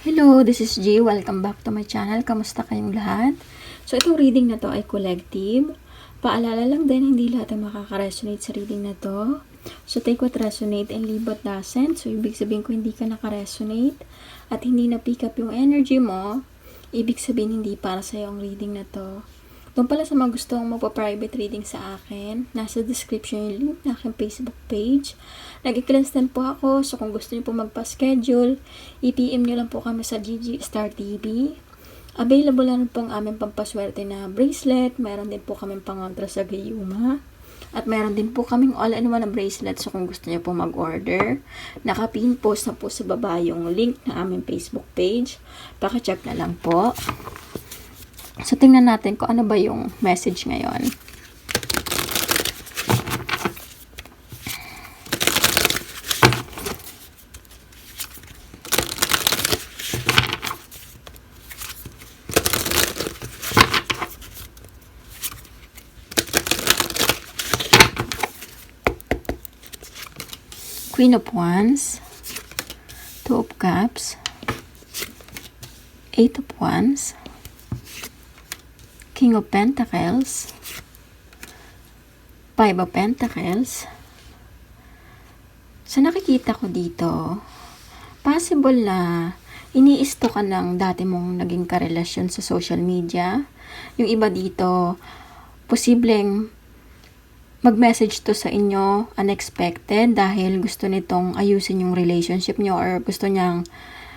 Hello, this is G. Welcome back to my channel. Kamusta kayong lahat? So, itong reading na to ay collective. Paalala lang din, hindi lahat ay makaka-resonate sa reading na to. So, take what resonate and leave what doesn't. So, ibig sabihin ko hindi ka naka-resonate at hindi na-pick up yung energy mo, ibig sabihin hindi para sa'yo ang reading na to. Doon pala sa mga gustong magpa-private reading sa akin, nasa description yung link na aking Facebook page. Nag-i-cleanse din po ako, so kung gusto niyo po magpa-schedule, i-PM niyo lang po kami sa GG Star TV. Available na rin po ang aming pampaswerte na bracelet, meron din po kaming pangontra sa gayuma, at meron din po kaming all-in-one na bracelet, so kung gusto niyo po mag-order, naka-pin post na po sa baba yung link na aming Facebook page. Paki-check na lang po. So, tingnan natin kung ano ba yung message ngayon. Queen of Wands, Two of Cups, Eight of Wands, King of Pentacles, Five of Pentacles. So, nakikita ko dito, possible na iniisto ka ng dati mong naging karelasyon sa social media. Yung iba dito, posibleng mag-message to sa inyo unexpected dahil gusto nitong ayusin yung relationship nyo or gusto niyang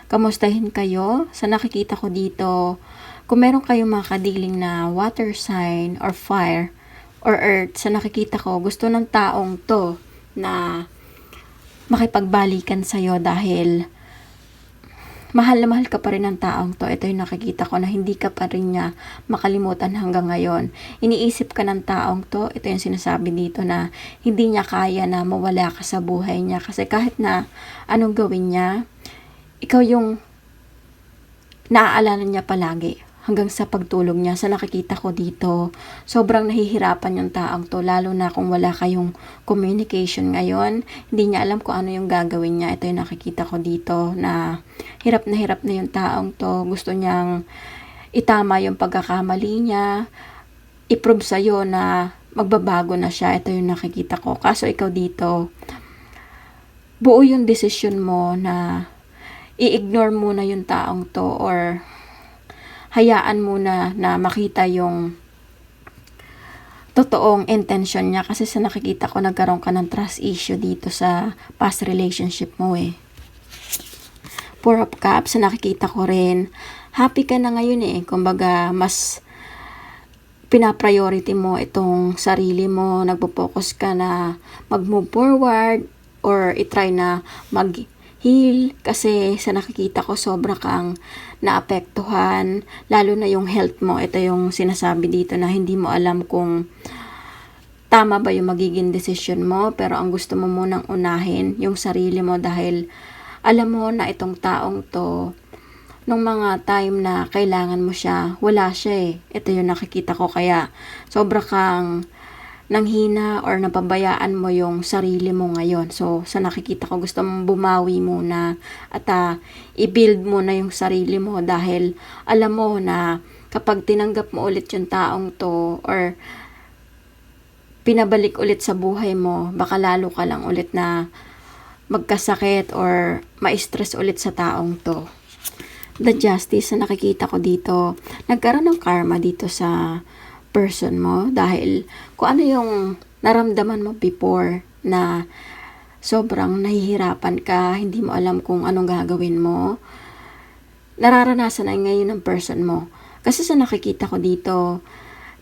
kamustahin kayo. Sa nakikita ko dito, kung meron kayong mga kadiling na water sign or fire or earth, sa nakikita ko, gusto ng taong to na makipagbalikan sa'yo dahil mahal na mahal ka pa rin ng taong to. Ito yung nakikita ko na hindi ka pa rin niya makalimutan hanggang ngayon. Iniisip ka ng taong to. Ito yung sinasabi dito na hindi niya kaya na mawala ka sa buhay niya. Kasi kahit na anong gawin niya, ikaw yung naaalala niya palagi. Hanggang sa pagtulog niya, sa nakikita ko dito, sobrang nahihirapan yung taong to, lalo na kung wala kayong communication ngayon. Hindi niya alam kung ano yung gagawin niya. Ito yung nakikita ko dito, na hirap na yung taong to. Gusto niyang itama yung pagkakamali niya, i-prove sa'yo na magbabago na siya. Ito yung nakikita ko. Kaso ikaw dito, buo yung decision mo na i-ignore muna yung taong to or hayaan muna na makita yung totoong intention niya. Kasi sa nakikita ko, nagkaroon ka ng trust issue dito sa past relationship mo eh. Four of Cups, sa nakikita ko rin, happy ka na ngayon eh. Kumbaga, mas pinapriority mo itong sarili mo, nagpo-focus ka na mag-move forward or itry na mag-heal kasi sa nakikita ko sobra kang naapektuhan, lalo na yung health mo. Ito yung sinasabi dito na hindi mo alam kung tama ba yung magiging decision mo, pero ang gusto mo munang unahin yung sarili mo dahil alam mo na itong taong to, nung mga time na kailangan mo siya, wala siya eh. Ito yung nakikita ko, kaya sobra kang nanghina or napabayaan mo yung sarili mo ngayon. So, sa nakikita ko, gusto mong bumawi muna at i-build mo na yung sarili mo dahil alam mo na kapag tinanggap mo ulit yung taong to or pinabalik ulit sa buhay mo, baka lalo ka lang ulit na magkasakit or ma-stress ulit sa taong to. The Justice, na nakikita ko dito, nagkaroon ng karma dito sa person mo dahil kung ano yung naramdaman mo before na sobrang nahihirapan ka, hindi mo alam kung anong gagawin mo, nararanasan na ngayon ng person mo. Kasi sa nakikita ko dito,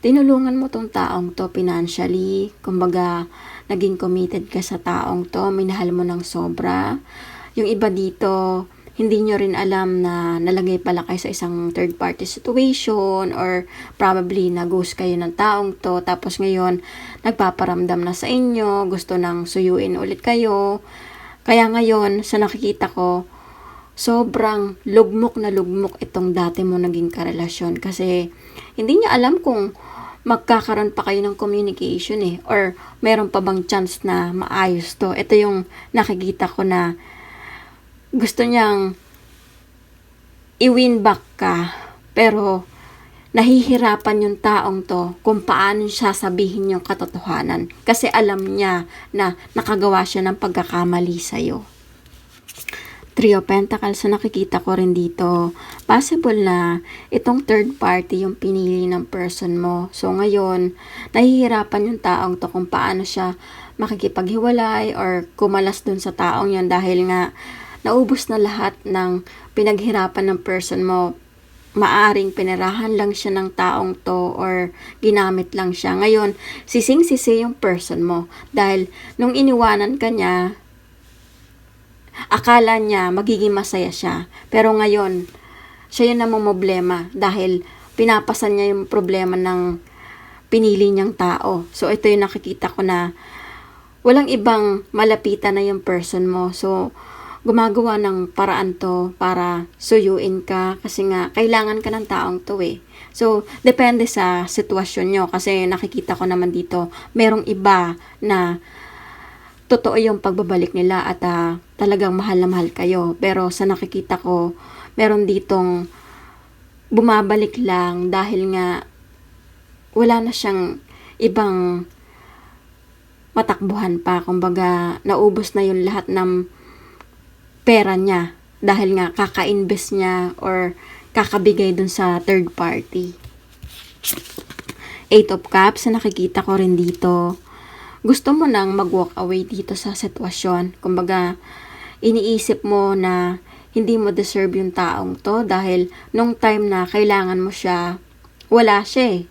tinulungan mo tong taong to financially, kumbaga naging committed ka sa taong to, minahal mo ng sobra. Yung iba dito, hindi nyo rin alam na nalagay pala kayo sa isang third party situation or probably nag-ghost kayo ng taong to, tapos ngayon nagpaparamdam na sa inyo, gusto nang suyuin ulit kayo. Kaya ngayon, sa nakikita ko, sobrang lugmok na lugmok itong dati mo naging karelasyon kasi hindi niya alam kung magkakaroon pa kayo ng communication eh or meron pa bang chance na maayos to. Ito yung nakikita ko na gusto niyang i-win back ka, pero nahihirapan yung taong to kung paano siya sabihin yung katotohanan. Kasi alam niya na nakagawa siya ng pagkakamali sa'yo. Three of Pentacles na nakikita ko rin dito. Possible na itong third party yung pinili ng person mo. So ngayon, nahihirapan yung taong to kung paano siya makikipaghiwalay or kumalas dun sa taong yan dahil nga naubos na lahat ng pinaghirapan ng person mo. Maaring pinirahan lang siya ng taong to or ginamit lang siya. Ngayon, sising-sisi yung person mo. Dahil nung iniwanan ka niya, akala niya magiging masaya siya. Pero ngayon, siya yung namumblema dahil pinapasan niya yung problema ng pinili niyang tao. So, ito yung nakikita ko na walang ibang malapitan na yung person mo. So, gumagawa ng paraan to para suyuin ka kasi nga kailangan ka ng taong to eh. So, depende sa sitwasyon nyo kasi nakikita ko naman dito merong iba na totoo yung pagbabalik nila at talagang mahal na mahal kayo. Pero sa nakikita ko, meron ditong bumabalik lang dahil nga wala na siyang ibang matakbuhan pa. Kumbaga, naubos na yung lahat ng pera niya dahil nga kaka-invest niya or kakabigay dun sa third party. Eight of Cups na nakikita ko rin dito. Gusto mo nang mag-walk away dito sa sitwasyon. Kumbaga, iniisip mo na hindi mo deserve yung taong to dahil nung time na kailangan mo siya, wala siya eh.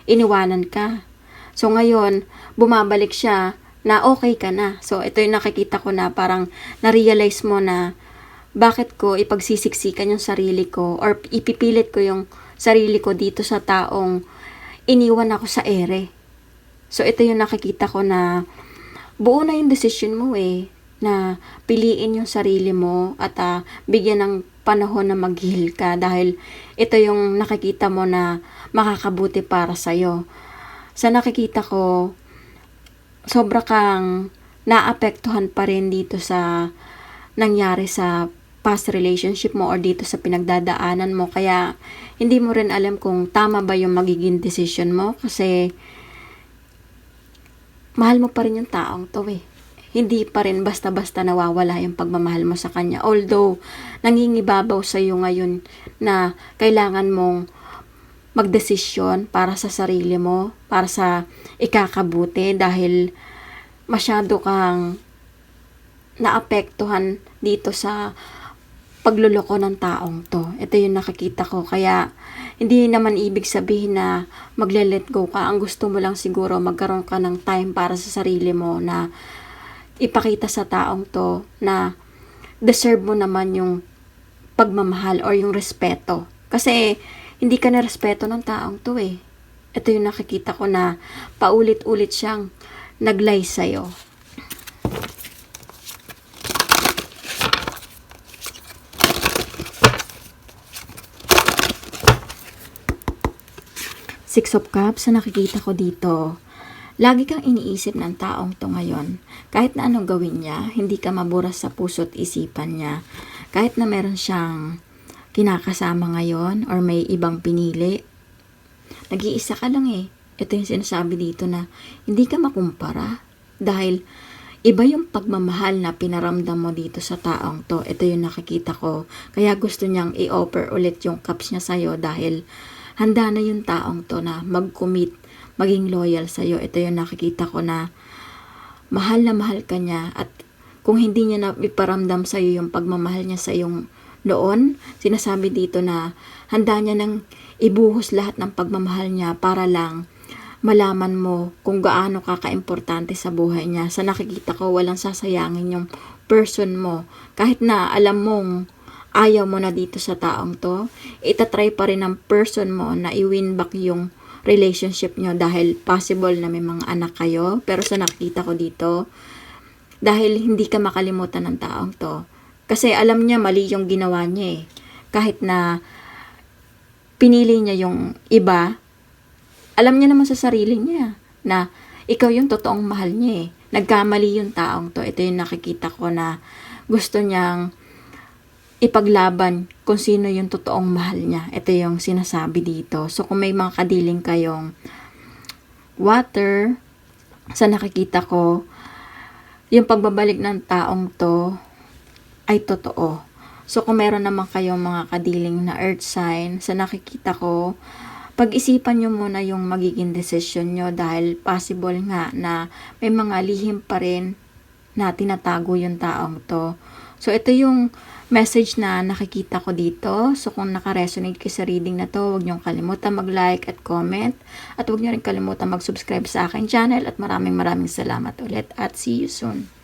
Iniwanan ka. So ngayon, bumabalik siya na okay ka na. So, ito yung nakikita ko na parang na-realize mo na bakit ko ipagsisiksikan yung sarili ko or ipipilit ko yung sarili ko dito sa taong iniwan ako sa ere. So, ito yung nakikita ko na buo na yung decision mo eh, na piliin yung sarili mo at bigyan ng panahon na mag-heal ka dahil ito yung nakikita mo na makakabuti para sa'yo. Sa nakikita ko, sobra kang naapektuhan pa rin dito sa nangyari sa past relationship mo or dito sa pinagdadaanan mo. Kaya, hindi mo rin alam kung tama ba yung magiging decision mo kasi mahal mo pa rin yung taong to eh. Hindi pa rin basta-basta nawawala yung pagmamahal mo sa kanya. Although, nangingibabaw sa iyo ngayon na kailangan mong magdesisyon para sa sarili mo, para sa ikakabuti dahil masyado kang naapektuhan dito sa pagluloko ng taong to. Ito yung nakikita ko. Kaya, hindi naman ibig sabihin na magle-let go ka. Ang gusto mo lang siguro magkaroon ka ng time para sa sarili mo na ipakita sa taong to na deserve mo naman yung pagmamahal or yung respeto. Kasi, hindi ka na respeto ng taong to eh. Ito yung nakikita ko na paulit-ulit siyang naglay sa'yo. Six of Cups na nakikita ko dito. Lagi kang iniisip ng taong to ngayon. Kahit na anong gawin niya, hindi ka maburas sa puso't isipan niya. Kahit na meron siyang kinakasama ngayon or may ibang pinili, nag-iisa ka lang eh. Ito yung sinasabi dito na hindi ka makumpara dahil iba yung pagmamahal na pinaramdam mo dito sa taong to. Ito yung nakikita ko. Kaya gusto niyang i-offer ulit yung cups niya sa'yo dahil handa na yung taong to na mag-commit, maging loyal sa'yo. Ito yung nakikita ko na mahal ka niya at kung hindi niya na iparamdam sa'yo yung pagmamahal niya sa iyong noon, sinasabi dito na handa niya nang ibuhos lahat ng pagmamahal niya para lang malaman mo kung gaano ka kaimportante sa buhay niya. Sa nakikita ko, walang sasayangin yung person mo. Kahit na alam mong ayaw mo na dito sa taong to, itatry pa rin ng person mo na i-win back yung relationship nyo dahil possible na may mga anak kayo. Pero sa nakikita ko dito, dahil hindi ka makalimutan ng taong to, kasi alam niya mali yung ginawa niya eh. Kahit na pinili niya yung iba, alam niya naman sa sarili niya na ikaw yung totoong mahal niya eh. Nagkamali yung taong to. Ito yung nakikita ko na gusto niyang ipaglaban kung sino yung totoong mahal niya. Ito yung sinasabi dito. So, kung may mga kadiling kayong water, sa nakikita ko, yung pagbabalik ng taong to ay totoo. So, kung meron naman kayong mga kadiling na earth sign, sa nakikita ko, pag-isipan nyo muna yung magiging desisyon nyo dahil possible nga na may mga lihim pa rin na tinatago yung taong to. So, ito yung message na nakikita ko dito. So, kung naka-resonate kayo sa reading na to, huwag niyong kalimutan mag-like at comment. At huwag niyo rin kalimutan mag-subscribe sa aking channel. At maraming salamat ulit. At see you soon.